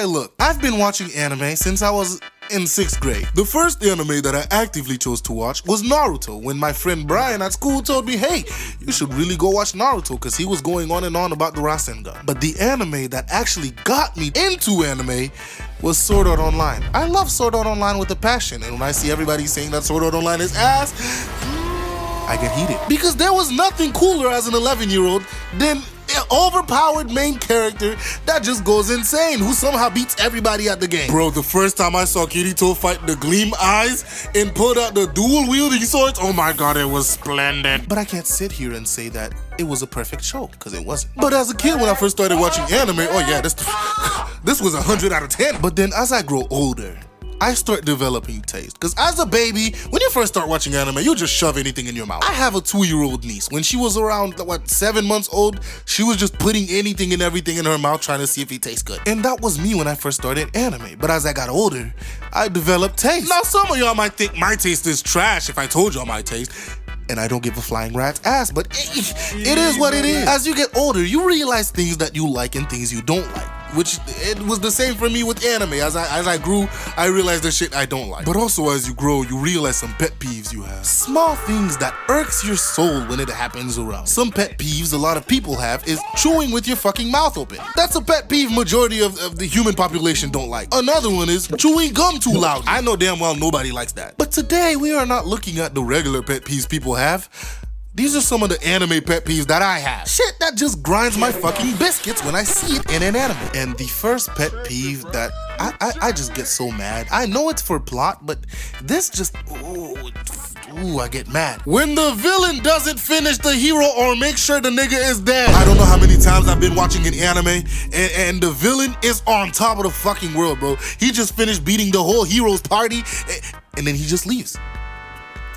Alright, look, I've been watching anime since I was in 6th grade. The first anime that I actively chose to watch was Naruto, when my friend Brian at school told me, hey, you should really go watch Naruto, because he was going on and on about the Rasengan. But the anime that actually got me into anime was Sword Art Online. I love Sword Art Online with a passion, and when I see everybody saying that Sword Art Online is ass, I get heated. Because there was nothing cooler as an 11-year-old than an overpowered main character that just goes insane, who somehow beats everybody at the game. Bro, the first time I saw Kirito fight the Gleam Eyes and pulled out the dual wielding swords, oh my god, it was splendid. But I can't sit here and say that it was a perfect show, because it wasn't. But as a kid, when I first started watching anime, oh yeah, this was 100 out of 10. But then as I grow older, I start developing taste. Because as a baby, when you first start watching anime, you just shove anything in your mouth. I have a 2-year-old niece. When she was around, 7 months old, she was just putting anything and everything in her mouth trying to see if it tastes good. And that was me when I first started anime. But as I got older, I developed taste. Now, some of y'all might think my taste is trash if I told y'all my taste. And I don't give a flying rat's ass, but it is what it is. As you get older, you realize things that you like and things you don't like. Which, it was the same for me with anime. As I grew, I realized the shit I don't like. But also as you grow, you realize some pet peeves you have. Small things that irks your soul when it happens around. Some pet peeves a lot of people have is chewing with your fucking mouth open. That's a pet peeve majority of the human population don't like. Another one is chewing gum too loud. I know damn well nobody likes that. But today, we are not looking at the regular pet peeves people have. These are some of the anime pet peeves that I have. Shit that just grinds my fucking biscuits when I see it in an anime. And the first pet peeve that I just get so mad. I know it's for plot, but this just, ooh, I get mad. When the villain doesn't finish the hero or make sure the nigga is dead. I don't know how many times I've been watching an anime and the villain is on top of the fucking world, bro. He just finished beating the whole hero's party and then he just leaves.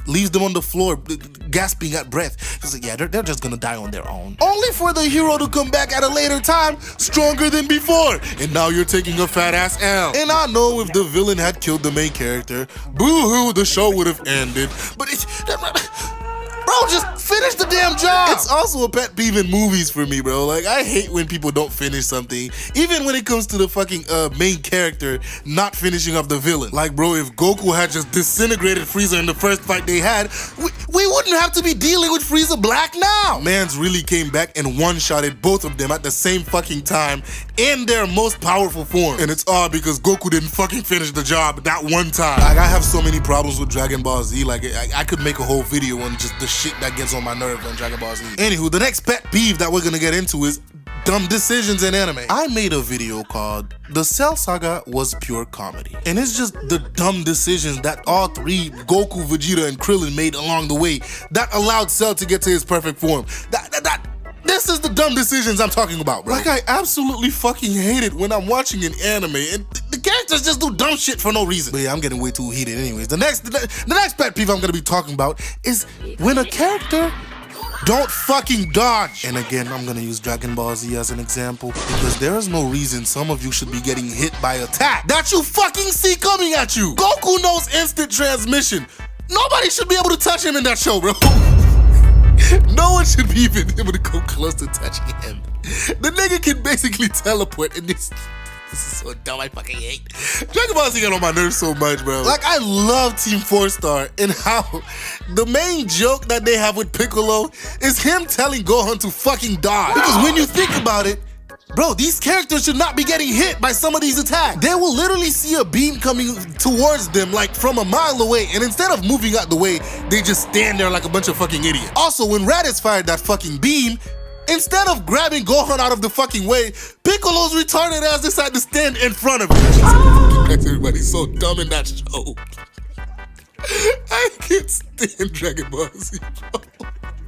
Leaves them on the floor, gasping at breath. He's like, yeah, they're just gonna die on their own. Only for the hero to come back at a later time, stronger than before. And now you're taking a fat ass L. And I know if the villain had killed the main character, boo-hoo, the show would have ended. But bro, just finish the damn job. It's also a pet peeve in movies for me, bro. Like, I hate when people don't finish something. Even when it comes to the fucking main character not finishing up the villain. Like, bro, if Goku had just disintegrated Frieza in the first fight they had, we wouldn't have to be dealing with Frieza Black now. Mans really came back and one-shotted both of them at the same fucking time in their most powerful form. And it's all because Goku didn't fucking finish the job that one time. Like, I have so many problems with Dragon Ball Z. Like, I could make a whole video on just the shit that gets on my nerve on Dragon Ball Z. Anywho, the next pet peeve that we're gonna get into is dumb decisions in anime. I made a video called The Cell Saga Was Pure Comedy. And it's just the dumb decisions that all three, Goku, Vegeta, and Krillin, made along the way that allowed Cell to get to his perfect form. This is the dumb decisions I'm talking about, bro. Like, I absolutely fucking hate it when I'm watching an anime and the characters just do dumb shit for no reason. But yeah, I'm getting way too heated anyways. The next pet peeve I'm gonna be talking about is when a character don't fucking dodge. And again, I'm gonna use Dragon Ball Z as an example because there is no reason some of you should be getting hit by attack that you fucking see coming at you. Goku knows instant transmission. Nobody should be able to touch him in that show, bro. No one should be even able to come close to touching him. The nigga can basically teleport and this is so dumb, I fucking hate. Dragon Ball Z got on my nerves so much, bro. Like, I love Team 4-Star and how the main joke that they have with Piccolo is him telling Gohan to fucking dodge. Because when you think about it, bro, these characters should not be getting hit by some of these attacks. They will literally see a beam coming towards them like from a mile away, and instead of moving out the way, they just stand there like a bunch of fucking idiots. Also, when Raditz fired that fucking beam, instead of grabbing Gohan out of the fucking way, Piccolo's retarded ass decided to stand in front of him. Everybody's so dumb in that show. I can't stand Dragon Ball Z, bro.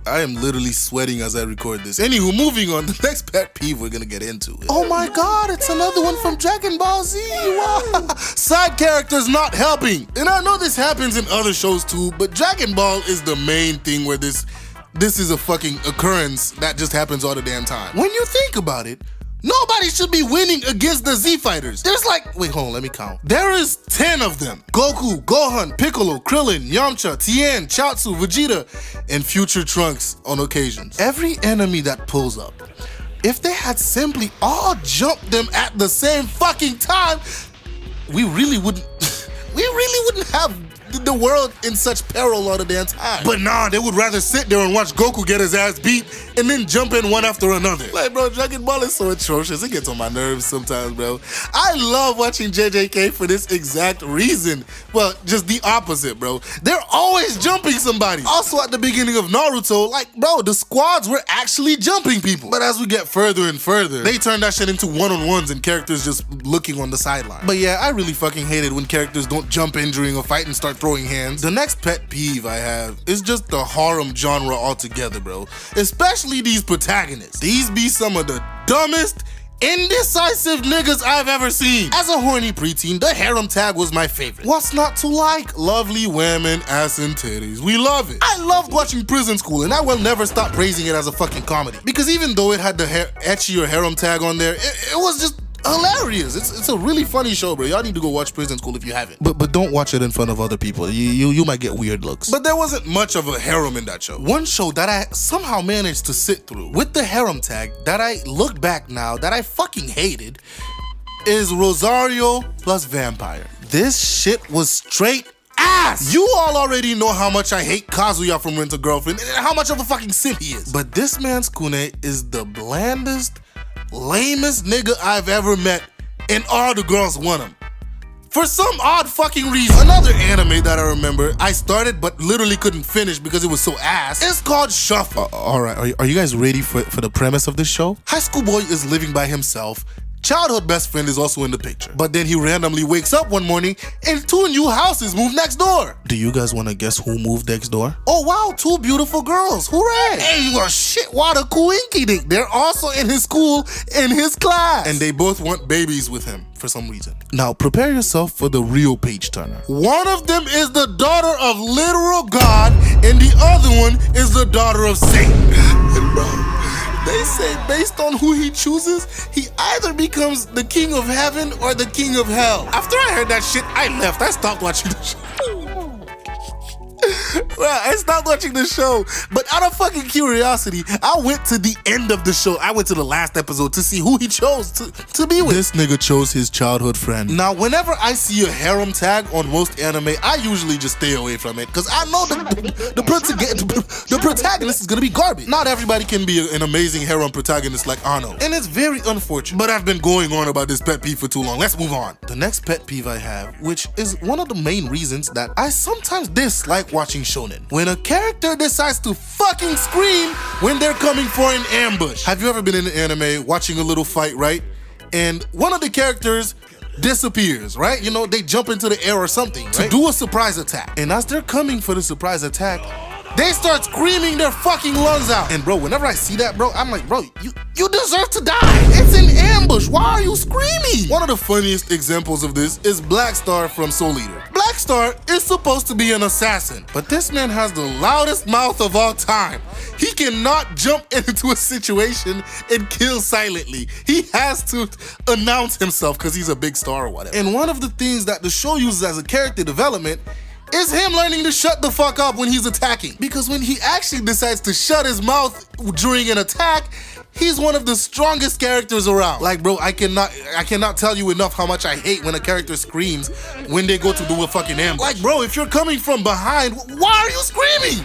I am literally sweating as I record this. Anywho, moving on, the next pet peeve we're gonna get into is, oh my god, it's another one from Dragon Ball Z. Wow. Side characters not helping. And I know this happens in other shows too, but Dragon Ball is the main thing where this is a fucking occurrence that just happens all the damn time. When you think about it, nobody should be winning against the Z Fighters. There's like, wait, hold on, let me count. There is 10 of them. Goku, Gohan, Piccolo, Krillin, Yamcha, Tien, Chaozu, Vegeta, and future Trunks on occasions. Every enemy that pulls up If they had simply all jumped them at the same fucking time, we really wouldn't have the world in such peril all the damn time. But nah, they would rather sit there and watch Goku get his ass beat and then jump in one after another. Like, bro, Dragon Ball is so atrocious. It gets on my nerves sometimes, bro. I love watching JJK for this exact reason. Well, just the opposite, bro. They're always jumping somebody. Also, at the beginning of Naruto, like, bro, the squads were actually jumping people. But as we get further and further, they turn that shit into one-on-ones and characters just looking on the sideline. But yeah, I really fucking hate it when characters don't jump in during a fight and start throwing hands. The next pet peeve I have is just the harem genre altogether, bro. Especially these protagonists. These be some of the dumbest, indecisive niggas I've ever seen. As a horny preteen, the harem tag was my favorite. What's not to like? Lovely women, ass and titties. We love it. I loved watching Prison School, and I will never stop praising it as a fucking comedy. Because even though it had the ecchi or harem tag on there, it was just hilarious. It's a really funny show, bro. Y'all need to go watch Prison School if you haven't. But don't watch it in front of other people. You might get weird looks. But there wasn't much of a harem in that show. One show that I somehow managed to sit through with the harem tag that I look back now that I fucking hated is Rosario plus Vampire. This shit was straight ass. You all already know how much I hate Kazuya from Rent a Girlfriend and how much of a fucking simp he is. But this man's Kune is the blandest, lamest nigga I've ever met, and all the girls want him. For some odd fucking reason. Another anime that I remember I started but literally couldn't finish because it was so ass is called Shuffle. Alright, are you guys ready for the premise of this show? High school boy is living by himself. Childhood best friend is also in the picture. But then he randomly wakes up one morning and 2 new houses move next door. Do you guys want to guess who moved next door? Oh wow, 2 beautiful girls. Hooray! Hey, you are shit water coinky dink. They're also in his school, in his class. And they both want babies with him for some reason. Now prepare yourself for the real page turner. One of them is the daughter of literal God and the other one is the daughter of Satan. And bro, they say based on who he chooses, he either becomes the king of heaven or the king of hell. After I heard that shit, I left. I stopped watching the show. Well, I stopped watching the show, but out of fucking curiosity, I went to the end of the show. I went to the last episode to see who he chose to be with. This nigga chose his childhood friend. Now, whenever I see a harem tag on most anime, I usually just stay away from it because I know the protagonist is gonna be garbage. Not everybody can be an amazing harem protagonist like Ano, and it's very unfortunate. But I've been going on about this pet peeve for too long. Let's move on. The next pet peeve I have, which is one of the main reasons that I sometimes dislike watching shonen. When a character decides to fucking scream when they're coming for an ambush. Have you ever been in an anime watching a little fight, right? And one of the characters disappears, right? You know, they jump into the air or something, right? To do a surprise attack. And as they're coming for the surprise attack, they start screaming their fucking lungs out. And bro, whenever I see that, bro, I'm like, bro, you deserve to die. It's an ambush. Why are you screaming? One of the funniest examples of this is Black Star from Soul Eater. Black Star is supposed to be an assassin, but this man has the loudest mouth of all time. He cannot jump into a situation and kill silently. He has to announce himself because he's a big star or whatever. And one of the things that the show uses as a character development is him learning to shut the fuck up when he's attacking. Because when he actually decides to shut his mouth during an attack, he's one of the strongest characters around. Like, bro, I cannot tell you enough how much I hate when a character screams when they go to do a fucking ambush. Like, bro, if you're coming from behind, why are you screaming?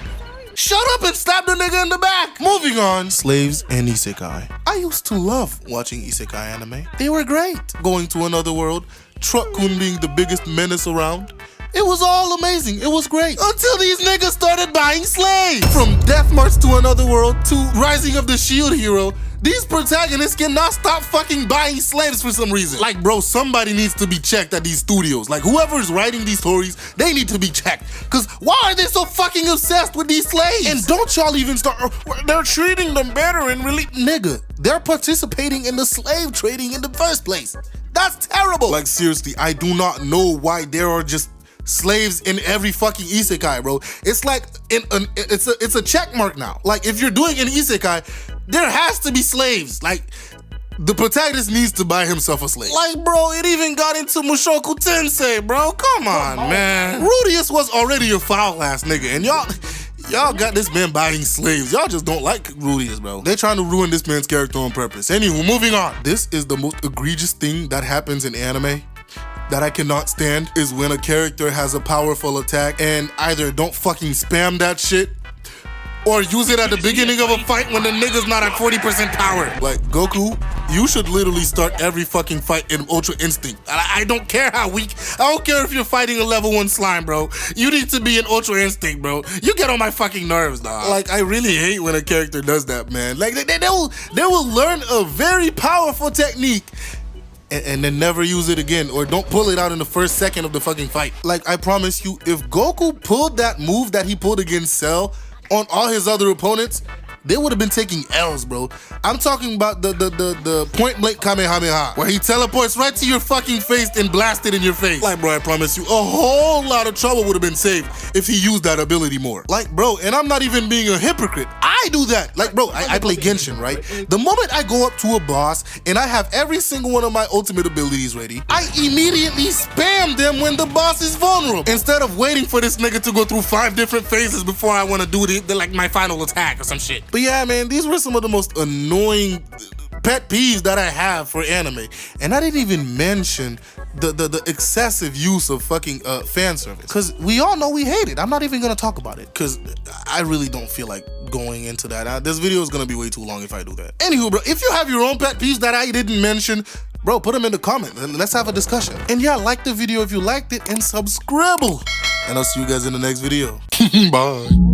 Shut up and stab the nigga in the back. Moving on, slaves and isekai. I used to love watching isekai anime. They were great. Going to another world, Truck-kun being the biggest menace around. It was all amazing. It was great. Until these niggas started buying slaves. From Death March to Another World to Rising of the Shield Hero, these protagonists cannot stop fucking buying slaves for some reason. Like, bro, somebody needs to be checked at these studios. Like, whoever's writing these stories, they need to be checked. Cause why are they so fucking obsessed with these slaves? And don't y'all even start, they're treating them better and really, nigga, they're participating in the slave trading in the first place. That's terrible. Like, seriously, I do not know why there are just slaves in every fucking isekai, bro. It's like it's a check mark now. Like, if you're doing an isekai, there has to be slaves. Like, the protagonist needs to buy himself a slave. Like, bro, it even got into Mushoku Tensei, bro. Come on, man. Rudius was already a foul ass nigga, and y'all Y'all got this man buying slaves. Y'all just don't like Rudius, bro. They're trying to ruin this man's character on purpose. Anywho, moving on. This is the most egregious thing that happens in anime that I cannot stand, is when a character has a powerful attack and either don't fucking spam that shit or use it at the beginning of a fight when the nigga's not at 40% power. Like, Goku, you should literally start every fucking fight in Ultra Instinct. I don't care how weak, I don't care if you're fighting a level 1 slime, bro. You need to be in Ultra Instinct, bro. You get on my fucking nerves, dog. Like, I really hate when a character does that, man. Like, they will learn a very powerful technique and then never use it again, or don't pull it out in the first second of the fucking fight. Like, I promise you, if Goku pulled that move that he pulled against Cell on all his other opponents, they would have been taking L's, bro. I'm talking about the point blank Kamehameha, where he teleports right to your fucking face and blasts it in your face. Like, bro, I promise you, a whole lot of trouble would have been saved if he used that ability more. Like, bro, and I'm not even being a hypocrite. I do that. Like, bro, I play Genshin, right? The moment I go up to a boss and I have every single one of my ultimate abilities ready, I immediately spam them when the boss is vulnerable, instead of waiting for this nigga to go through 5 different phases before I want to do like my final attack or some shit. But yeah, man, these were some of the most annoying pet peeves that I have for anime. And I didn't even mention the excessive use of fucking fan service, because we all know we hate it. I'm not even gonna talk about it, because I really don't feel like going into that. This video is gonna be way too long if I do that. Anywho, bro, if you have your own pet peeves that I didn't mention, bro, put them in the comments and let's have a discussion. And yeah, like the video if you liked it, and subscribe. And I'll see you guys in the next video. Bye.